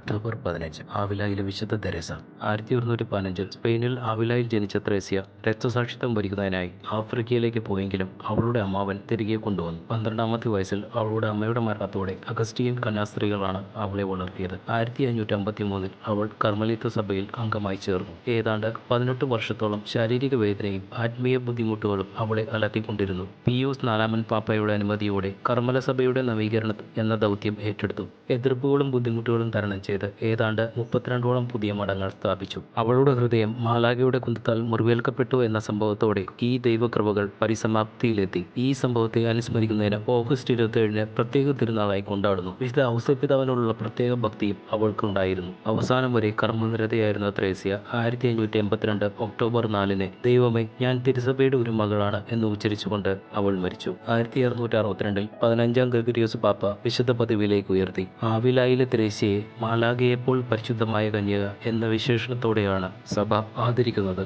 October 15 ആവിലായിലെ വിശുദ്ധ Teresa. 1115 സ്പെയിനിൽ ആവിലായിൽ ജനിച്ച ത്രേസ്യ രക്തസാക്ഷിത്വം വരിക്കുന്നതിനായി ആഫ്രിക്കയിലേക്ക് പോയെങ്കിലും അവളുടെ അമ്മാവൻ തിരികെ കൊണ്ടുവന്നു. 12-ാമത്തെ വയസ്സിൽ അവളുടെ അമ്മയുടെ മരണത്തോടെ അഗസ്റ്റിയൻ കന്യാസ്ത്രീകളാണ് അവളെ വളർത്തിയത്. 1553 അവൾ കർമ്മലീത്ത സഭയിൽ അംഗമായി ചേർന്നു. ഏതാണ്ട് 18 വർഷത്തോളം ശാരീരിക വേദനയും ആത്മീയ ബുദ്ധിമുട്ടുകളും അവളെ അലട്ടിക്കൊണ്ടിരുന്നു. പിയൂസ് 4-ാമൻ പാപ്പയുടെ അനുമതിയോടെ കർമ്മല സഭയുടെ നവീകരണം എന്ന ദൗത്യം ഏറ്റെടുത്തു. എതിർപ്പുകളും ബുദ്ധിമുട്ടുകളും തരണം ചെയ്ത് ഏതാണ്ട് 32ഓളം പുതിയ മഠങ്ങൾ സ്ഥാപിച്ചു. അവളുടെ ഹൃദയം മാലാഖയുടെ കുന്തത്താൽ മുറിവേൽക്കപ്പെട്ടു എന്ന സംഭവത്തോടെ ഈ ദൈവകൃപകൾ പരിസമാപ്തിയിലെത്തി. ഈ സംഭവത്തെ അനുസ്മരിക്കുന്നതിന് ഓഗസ്റ്റ് 27 പ്രത്യേക തിരുനാളായി കൊണ്ടാടുന്നു. വിശുദ്ധ ഔസേപ്പിതാവിനോടുള്ള പ്രത്യേക ഭക്തിയും അവൾക്കുണ്ടായിരുന്നു. അവസാനം വരെ കർമ്മനിരതയായിരുന്ന ത്രേസ്യ 1582 ഒക്ടോബർ 4 ദൈവമേ, ഞാൻ തിരുസഭയുടെ ഒരു മകളാണ് എന്ന് ഉച്ചരിച്ചുകൊണ്ട് അവൾ മരിച്ചു. 1662 15-ാം ഗ്രിഗോറിയോസ് പാപ്പ വിശുദ്ധ പദവിയിലേക്ക് ഉയർത്തി. ആവിലായിലെ ത്രേസ്യയെ മാലാഖയെപ്പോൾ പരിശുദ്ധമായ കന്യക എന്ന വിശേഷണത്തോടെയാണ് സഭ ആദരിക്കുന്നത്.